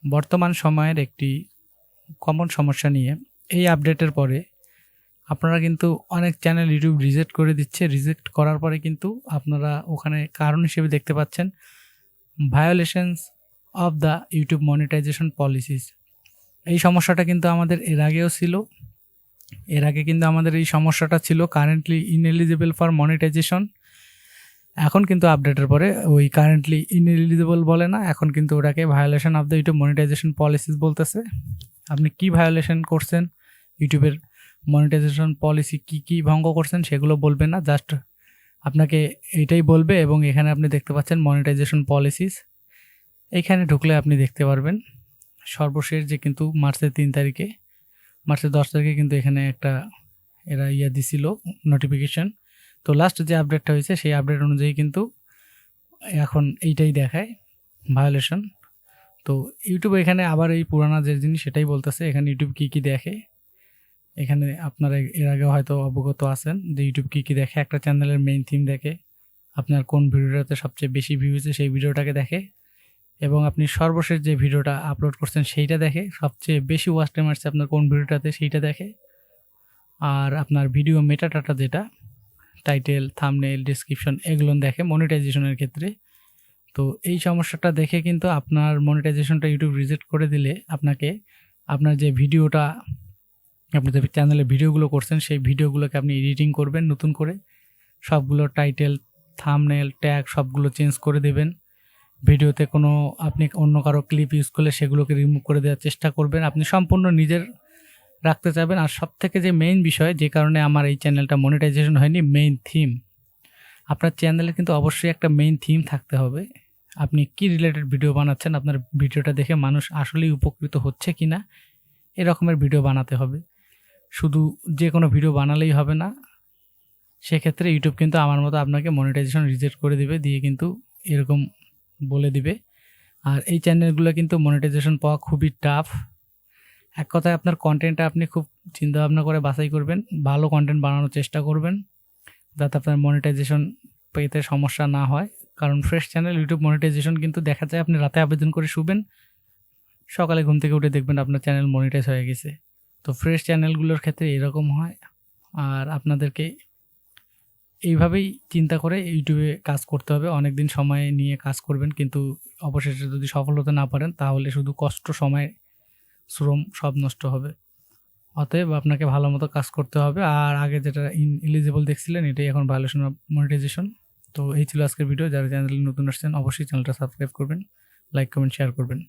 বর্তমান সময়ের একটি কমন সমস্যা নিয়ে এই আপডেটের পরে আপনারা কিন্তু অনেক চ্যানেল ইউটিউব রিজেক্ট করে দিচ্ছে। রিজেক্ট করার পরে কিন্তু আপনারা ওখানে কারণ হিসেবে দেখতে পাচ্ছেন violations of the YouTube monetization policies. এই সমস্যাটা কিন্তু আমাদের এর আগেও ছিল। এর আগে কিন্তু আমাদের এই সমস্যাটা ছিল কারেন্টলি ইনএলিজিবল ফর মনিটাইজেশন। এখন কিন্তু আপডেটের পরে ওই কারেন্টলি ইনএলিজিবল বলে না, এখন কিন্তু ওটাকে violation of the YouTube monetization policies বলতেছে। আপনি কি ভায়োলেশন করছেন, ইউটিউবের মনিটাইজেশন পলিসি কি ভঙ্গ করছেন সেগুলো বলবে না, জাস্ট আপনাকে এইটাই বলবে। এবং এখানে আপনি দেখতে পাচ্ছেন মনিটাইজেশন পলিসিস। এইখানে ঢুকলে আপনি দেখতে পারবেন সর্বশেষ যে কিন্তু মার্চের 10 তারিখে কিন্তু এখানে একটা এরা দিছিল নোটিফিকেশন। তো লাস্ট যে আপডেটটা হয়েছে সেই আপডেট অনুযায়ী কিন্তু এখন এইটাই দেখায় ভায়োলেশন। তো ইউটিউব এখানে আবার এই পুরানা যে জিনিস সেটাই বলতেছে। এখানে ইউটিউব কী দেখে, এখানে আপনারা এর আগে হয়তো অবগত আছেন যে ইউটিউব কী দেখে। একটা চ্যানেলের মেইন থিম দেখে, আপনার কোন ভিডিওটাতে সবচেয়ে বেশি ভিউ হয়েছে সেই ভিডিওটাকে দেখে, এবং আপনি সর্বশেষ যে ভিডিওটা আপলোড করছেন সেইটা দেখে, সবচেয়ে বেশি ওয়াচ টাইম আসছে আপনার কোন ভিডিওটাতে সেইটা দেখে, আর আপনার ভিডিও মেটাডাটা যেটা টাইটেল, থাম্বনেইল, ডেসক্রিপশন এগুলো দেখে মনিটাইজেশনের ক্ষেত্রে। তো এই সমস্যাটা দেখে কিন্তু আপনার মনিটাইজেশনটা ইউটিউব রিজেক্ট করে দিলে আপনাকে আপনার যে ভিডিওটা, আপনি যে চ্যানেলে ভিডিওগুলো করছেন সেই ভিডিওগুলোকে আপনি এডিটিং করবেন নতুন করে, সবগুলো টাইটেল, থাম্বনেইল, ট্যাগ সবগুলো চেঞ্জ করে দেবেন। ভিডিওতে কোনো আপনি অন্য কারো ক্লিপ ইউজ করলে সেগুলোকে রিমুভ করে দেওয়ার চেষ্টা করবেন। আপনি সম্পূর্ণ নিজের রাখতে চাইবেন। আর সবথেকে যে মেইন বিষয়, যে কারণে আমার এই চ্যানেলটা মনিটাইজেশন হয়নি, মেইন থিম। আপনার চ্যানেলে কিন্তু অবশ্যই একটা মেইন থিম থাকতে হবে। আপনি কি রিলেটেড ভিডিও বানাচ্ছেন, আপনার ভিডিওটা দেখে মানুষ আসলেই উপকৃত হচ্ছে কি না, এরকমের ভিডিও বানাতে হবে। শুধু যে কোনো ভিডিও বানালেই হবে না, সেক্ষেত্রে ইউটিউব কিন্তু আমার মতো আপনাকে মনিটাইজেশন রিজেক্ট করে দিবে, দিয়ে কিন্তু এরকম বলে দিবে। আর এই চ্যানেলগুলো কিন্তু মনিটাইজেশন পাওয়া খুবই টাফ। এক কথায় আপনার কন্টেন্টটা আপনি খুব চিন্তাভাবনা করে বাছাই করবেন, ভালো কন্টেন্ট বানানোর চেষ্টা করবেন যাতে আপনার মনিটাইজেশন পেতে সমস্যা না হয়। কারণ ফ্রেশ চ্যানেল ইউটিউব মনিটাইজেশন কিন্তু দেখা যায় আপনি রাতে আবেদন করে শুবেন, সকালে ঘুম থেকে উঠে দেখবেন আপনার চ্যানেল মনিটাইজ হয়ে গেছে। তো ফ্রেশ চ্যানেলগুলোর ক্ষেত্রে এরকম হয়। আর আপনাদেরকে এইভাবেই চিন্তা করে ইউটিউবে কাজ করতে হবে, অনেক দিন সময় নিয়ে কাজ করবেন, কিন্তু অবশেষে যদি সফল হতে না পারেন তাহলে শুধু কষ্ট, সময়, শ্রম সব নষ্ট হবে। অতএব আপনাকে ভালো মতো কাজ করতে হবে। আর আগে যেটা ইনএলিজিবল দেখছিলেন এটাই এখন ভায়োলেশন অফ মনিটাইজেশন। তো এই ছিল আজকের ভিডিও। যারা চ্যানেলে নতুন আসছেন অবশ্যই চ্যানেলটা সাবস্ক্রাইব করবেন, লাইক, কমেন্ট, শেয়ার করবেন।